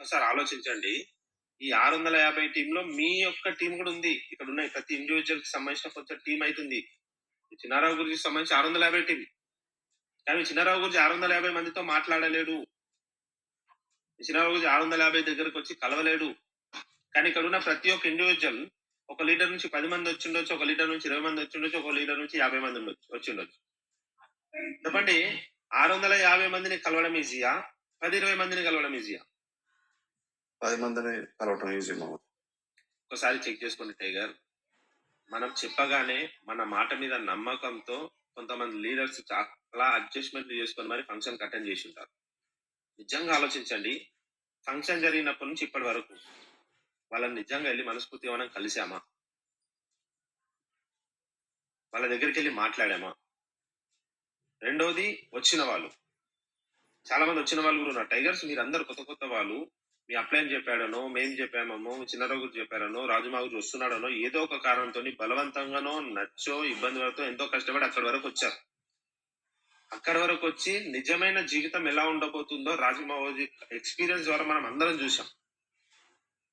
ఒకసారి ఆలోచించండి. ఈ 650 టీంలో మీ యొక్క టీం కూడా ఉంది. ఇక్కడ ఉన్న ప్రతి ఇండివిజువల్ కి సంబంధించిన కొంచెం టీం అయితుంది. చిన్నారావు గురించి సంబంధించి 650 టీం. కానీ చిన్నారావు గురించి 650 మందితో మాట్లాడలేడు. చిన్నారావు గురించి 650 దగ్గరకు వచ్చి కలవలేడు. కానీ ఇక్కడ ఉన్న ప్రతి ఒక్క ఇండివిజువల్ ఒక లీడర్ నుంచి 10 మంది వచ్చి ఉండొచ్చు, ఒక లీడర్ నుంచి 20 మంది వచ్చి ఉండొచ్చు, ఒక లీడర్ నుంచి 50 మంది వచ్చి ఉండొచ్చు. చెప్పండి, 650 మందిని కలవడం ఈజీయా, 10-20 మందిని కలవడం ఈజీయా? 10 మందిని కలవడం ఈజీ. ఒకసారి చెక్ చేసుకోండి టైగర్. మనం చెప్పగానే మన మాట మీద నమ్మకంతో కొంతమంది లీడర్స్ చాలా అడ్జస్ట్మెంట్ చేసుకొని మరి ఫంక్షన్ అటెండ్ చేసి ఉంటారు. నిజంగా ఆలోచించండి, ఫంక్షన్ జరిగినప్పటి నుంచి ఇప్పటి వరకు వాళ్ళని నిజంగా వెళ్ళి మనస్ఫూర్తిగా మనం కలిసామా? వాళ్ళ దగ్గరికి వెళ్ళి మాట్లాడామా? రెండోది, వచ్చిన వాళ్ళు, చాలా మంది వచ్చిన వాళ్ళు కూడా ఉన్నారు. టైగర్స్ మీరు అందరు కొత్త కొత్త వాళ్ళు, మీ అప్లైన్ చెప్పాడనో, మేం చెప్పామో, చిన్నరావు చెప్పారనో, రాజుమాగు వస్తున్నాడనో, ఏదో ఒక కారణంతో బలవంతంగానో నచ్చో ఇబ్బందులతో ఎంతో కష్టపడి అక్కడి వరకు వచ్చారు. అక్కడి వరకు వచ్చి నిజమైన జీవితం ఎలా ఉండబోతుందో రాజుమావోజీ ఎక్స్పీరియన్స్ ద్వారా మనం అందరం చూసాం.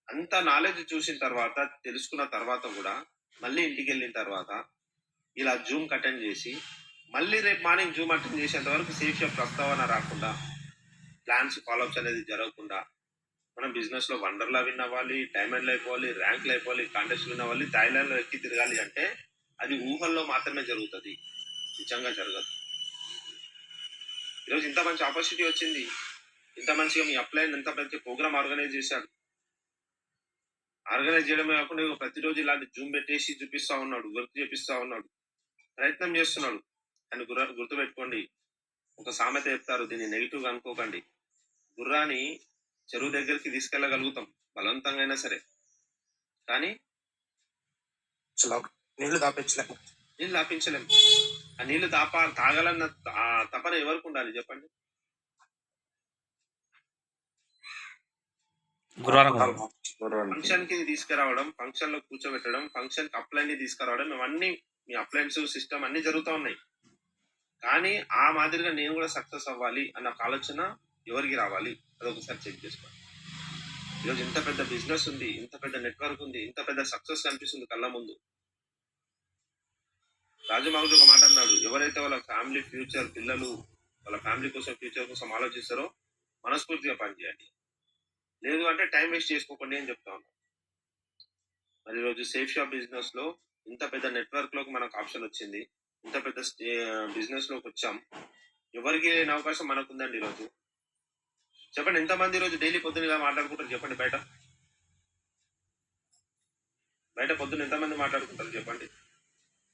అంత నాలెడ్జ్ చూసిన తర్వాత, తెలుసుకున్న తర్వాత కూడా మళ్ళీ ఇంటికి వెళ్ళిన తర్వాత ఇలా జూమ్ అటెండ్ చేసి మళ్ళీ రేపు మార్నింగ్ జూమ్ అటెండ్ చేసేంత వరకు సేఫ్ ప్రస్తావన రాకుండా, ప్లాన్స్ ఫాలోఅప్స్ అనేది జరగకుండా, మనం బిజినెస్ లో వండర్లా విన్ అవ్వాలి, డైమండ్లు అయిపోవాలి, ర్యాంక్లు అయిపోవాలి, కాంటెస్ట్ విన్ అవ్వాలి, థాయిలాండ్ లో ఎక్కి తిరగాలి అంటే అది ఊహల్లో మాత్రమే జరుగుతుంది, నిజంగా జరగదు. ఈరోజు ఇంత మంచి ఆపర్చునిటీ వచ్చింది, ఇంత మంచిగా మీ అప్లైన్ ఎంత మంచి ప్రోగ్రామ్ ఆర్గనైజ్ చేశాడు. ఆర్గనైజ్ చేయడమే కాకుండా ప్రతిరోజు ఇలాంటి జూమ్ పెట్టేసి చూపిస్తా ఉన్నాడు, వర్క్ చేపిస్తా ఉన్నాడు, ప్రయత్నం చేస్తున్నాడు. కానీ గుర్తుపెట్టుకోండి, ఒక సామెత చెప్తారు, దీన్ని నెగిటివ్ గా అనుకోకండి. గుర్రాన్ని చెరువు దగ్గరికి తీసుకెళ్ళగలుగుతాం బలవంతంగా అయినా సరే, కానీ నీళ్లు దాపించలేం. ఆ నీళ్లు తాగాలన్న తపన ఎవరికి ఉండాలి చెప్పండి? ఫంక్షన్ కి తీసుకురావడం, ఫంక్షన్ లో కూర్చోబెట్టడం, ఫంక్షన్ కి అప్లైన్ ని తీసుకురావడం, ఇవన్నీ మీ అప్లైన్స్ సిస్టమ్ అన్ని జరుగుతూ ఉన్నాయి. కానీ ఆ మాదిరిగా నేను కూడా సక్సెస్ అవ్వాలి అన్న ఆలోచన ఎవరికి రావాలి, అదొకసారి చెక్ చేసుకోండి. ఈరోజు ఇంత పెద్ద బిజినెస్ ఉంది, ఇంత పెద్ద నెట్వర్క్ ఉంది, ఇంత పెద్ద సక్సెస్ కనిపిస్తుంది కళ్ళ ముందు. రాజమాగుడు ఒక మాట అన్నాడు, ఎవరైతే వాళ్ళ ఫ్యామిలీ ఫ్యూచర్, పిల్లలు వాళ్ళ ఫ్యామిలీ కోసం, ఫ్యూచర్ కోసం ఆలోచిస్తారో మనస్ఫూర్తిగా పనిచేయండి, లేదు అంటే టైం వేస్ట్ చేసుకోకండి అని చెప్తా ఉన్నాను. మరి ఈరోజు సేఫ్ షాప్ బిజినెస్ లో ఇంత పెద్ద నెట్వర్క్ లోకి మనకు ఆప్షన్ వచ్చింది, ఇంత పెద్ద బిజినెస్ లోకి వచ్చాం. ఎవరికి లేని అవకాశం మనకుందండి. ఈరోజు చెప్పండి, ఎంతమంది ఈరోజు డైలీ పొద్దున ఇలా మాట్లాడుకుంటారు చెప్పండి? బయట పొద్దున్న ఎంతమంది మాట్లాడుకుంటారు చెప్పండి?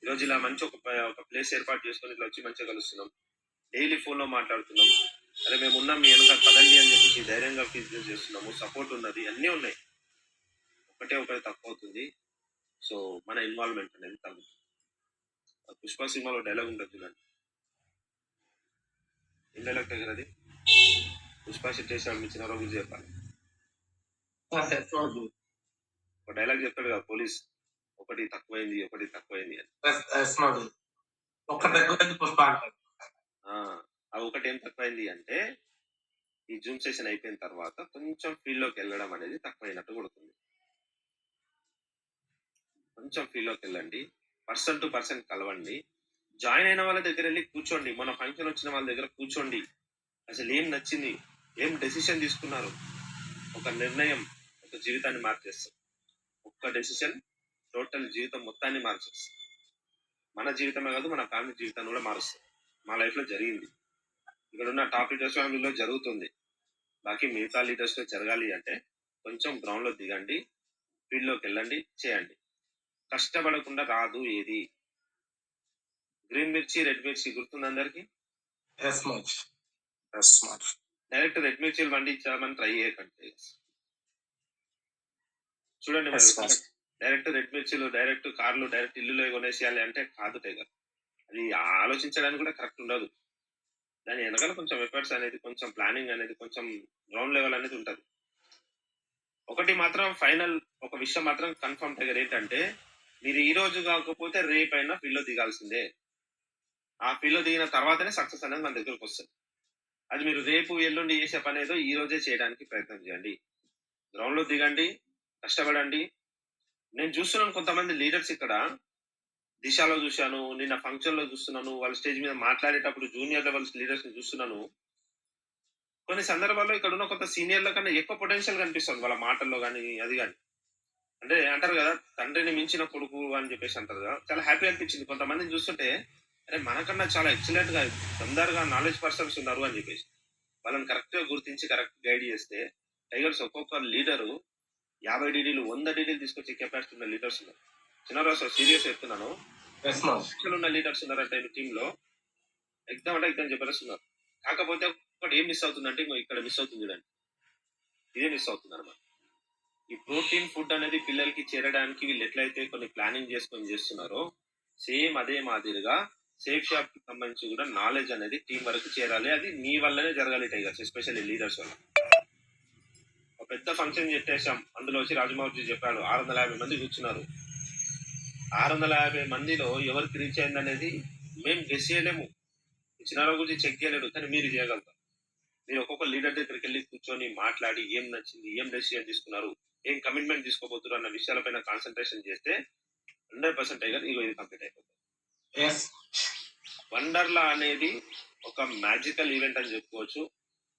ఈరోజు ఇలా మంచి ఒక ప్లేస్ ఏర్పాటు చేసుకొని ఇట్లా వచ్చి మంచిగా కలుస్తున్నాం, డైలీ ఫోన్ లో మాట్లాడుతున్నాం. అరే మేము ఉన్నాం మీ వెనక పదండి అని చెప్పేసి ధైర్యంగా బిజినెస్ చేస్తున్నాము, సపోర్ట్ ఉన్నది, అన్నీ ఉన్నాయి. ఒకటి తక్కువ అవుతుంది. సో మన ఇన్వాల్వ్మెంట్ అనేది తగ్గుతుంది. పుష్ప సినిమాలో డైలాగ్ ఉంటుంది చూడండి, ఏం డైలాగ్ దగ్గర అది? పుష్ప సిట్టేసాడు మీ చిన్న రోజు చెప్పాలి. ఒక డైలాగ్ చెప్తాడు కదా పోలీస్, ఒకటి తక్కువైంది అని. ఆ ఒకటి ఏం తక్కువైంది అంటే, ఈ జూమ్ సెషన్ అయిపోయిన తర్వాత కొంచెం ఫీల్డ్ లోకి వెళ్ళడం అనేది తక్కువైనట్టు కొడుతుంది. కొంచెం ఫీల్డ్ లోకి వెళ్ళండి, పర్సన్ టు పర్సన్ కలవండి, జాయిన్ అయిన వాళ్ళ దగ్గర వెళ్ళి కూర్చోండి, మన ఫంక్షన్ వచ్చిన వాళ్ళ దగ్గర కూర్చోండి. అసలు ఏం నచ్చింది, ఏం డెసిషన్ తీసుకున్నారు, ఒక నిర్ణయం ఒక జీవితాన్ని మార్చేస్తుంది. ఒక్క డెసిషన్ టోటల్ జీవితం మొత్తాన్ని మార్చేస్తుంది. మన జీవితమే కాదు, మన ఫ్యామిలీ జీవితాన్ని కూడా మారుస్తుంది. మా లైఫ్ లో జరిగింది, ఇక్కడ ఉన్న టాప్ లీడర్స్ ఫ్యామిలీలో జరుగుతుంది. బాకీ మిగతా లీడర్స్ లో జరగాలి అంటే కొంచెం గ్రౌండ్ లో దిగండి, ఫీల్డ్ లోకి వెళ్ళండి, చేయండి. కష్టపడకుండా రాదు ఏది. గ్రీన్ మిర్చి, రెడ్ మిర్చి గుర్తుంది అందరికి? డైరెక్ట్ రెడ్ మిర్చిలు పండించామని ట్రై చేయకండి. చూడండి, డైరెక్ట్ రెడ్ మిర్చిలు, డైరెక్ట్ కార్లు, డైరెక్ట్ ఇల్లులో కొనేసేయాలి అంటే కాదు టైగర్. అది ఆలోచించడానికి కూడా కరెక్ట్ ఉండదు. దాని వెనకాల కొంచెం ఎఫర్ట్స్ అనేది, కొంచెం ప్లానింగ్ అనేది, కొంచెం గ్రౌండ్ లెవెల్ అనేది ఉంటుంది. ఒకటి మాత్రం ఫైనల్, ఒక విషయం మాత్రం కన్ఫర్మ్ టైగర్ ఏంటంటే, మీరు ఈ రోజు కాకపోతే రేపైనా ఫీల్డ్ లో దిగాల్సిందే. ఆ ఫీల్డ్ లో దిగిన తర్వాతనే సక్సెస్ అనేది మన దగ్గరకు వస్తుంది. అది మీరు రేపు ఎల్లుండి చేసే పని ఏదో ఈ రోజే చేయడానికి ప్రయత్నం చేయండి. గ్రౌండ్ లో దిగండి, కష్టపడండి. నేను చూస్తున్నాను కొంతమంది లీడర్స్ ఇక్కడ దిశలో చూశాను, నిన్న ఫంక్షన్ లో చూస్తున్నాను, వాళ్ళ స్టేజ్ మీద మాట్లాడేటప్పుడు జూనియర్ లెవెల్స్ లీడర్స్ ని చూస్తున్నాను. కొన్ని సందర్భాల్లో ఇక్కడ ఉన్న కొంత సీనియర్ల కన్నా ఎక్కువ పొటెన్షియల్ కనిపిస్తుంది వాళ్ళ మాటల్లో కానీ అది కానీ. అంటే అంటారు కదా, తండ్రిని మించిన కొడుకు అని చెప్పేసి అంటారు కదా. చాలా హ్యాపీ అనిపించింది కొంతమందిని చూస్తుంటే, అరే మనకన్నా చాలా ఎక్సలెంట్ గా తొందరగా నాలెడ్జ్ పర్సన్స్ ఉన్నారు అని చెప్పేసి వాళ్ళని కరెక్ట్ గా గుర్తించి కరెక్ట్ గైడ్ చేస్తే టైగర్స్ ఒక్కొక్క లీడరు 50 డీడీలు 100 డీడీలు తీసుకొచ్చే కెపాసిటీ ఉన్న లీడర్స్ ఉన్నారు. చిన్న సీరియస్ చెప్తున్నాను. ఉన్న లీడర్స్ ఉన్నారంటే టీమ్ లో ఎగ్జామ్ అంటే ఎగ్జామ్ జబర్దస్త్ ఉన్నారు. కాకపోతే ఒకటి ఏం మిస్ అవుతుందంటే ఇక్కడ మిస్ అవుతుంది చూడండి, ఇదే మిస్ అవుతుంది అనమాట. ఈ ప్రోటీన్ ఫుడ్ అనేది పిల్లలకి చేరడానికి వీళ్ళు ఎట్లయితే కొన్ని ప్లానింగ్ చేసుకొని చేస్తున్నారో సేమ్ అదే మాదిరిగా సేఫ్ షాప్ కి సంబంధించి కూడా నాలెడ్జ్ అనేది టీం వరకు చేరాలి. అది మీ వల్లనే జరగాలి టైగర్స్, ఎస్పెషల్లీ లీడర్స్ వల్ల. ఒక పెద్ద ఫంక్షన్ చెప్పేసాం, అందులో వచ్చి రాజమౌళి చెప్పాడు 650 మంది కూర్చున్నారు. 650 మందిలో ఎవరికి రీచ్ అయింది అనేది మేము గెస్ చేయలేము. చిన్నారావు గురించి చెక్ చేయలేడు, కానీ మీరు చేయగలుగుతారు. మీరు ఒక్కొక్క లీడర్ దగ్గరికి వెళ్ళి కూర్చొని మాట్లాడి ఏం నచ్చింది, ఏం డెసిషన్ తీసుకున్నారు, ఏం కమిట్మెంట్ తీసుకోబోతున్నారు అన్న విషయాలపైన కాన్సన్ట్రేషన్ చేస్తే 100% టైగర్ ఇది కంప్లీట్ అయిపోతుంది. వండర్లా అనేది ఒక మ్యాజికల్ ఈవెంట్ అని చెప్పుకోవచ్చు.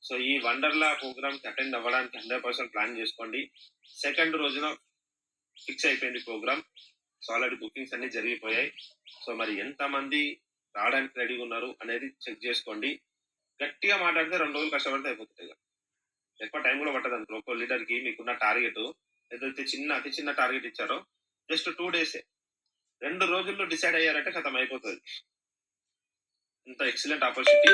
సో ఈ వండర్లా ప్రోగ్రామ్ కి అటెండ్ అవ్వడానికి 100% ప్లాన్ చేసుకోండి. సెకండ్ రోజున ఫిక్స్ అయిపోయింది ప్రోగ్రామ్. సో ఆల్రెడీ బుకింగ్స్ అన్ని జరిగిపోయాయి. సో మరి ఎంత మంది రావడానికి రెడీగా ఉన్నారు అనేది చెక్ చేసుకోండి. గట్టిగా మాట్లాడితే 2 రోజులు కష్టపడితే అయిపోతుంది. ఎక్కువ టైం కూడా పట్టదు అనుకో. ఒక్కో లీడర్ కి మీకున్న టార్గెట్ ఏదైతే అతి చిన్న టార్గెట్ ఇచ్చారో జస్ట్ 2 డేసే, 2 రోజుల్లో డిసైడ్ అయ్యారంటే ఖతం అయిపోతుంది. ఇంత ఎక్సలెంట్ ఆపర్చునిటీ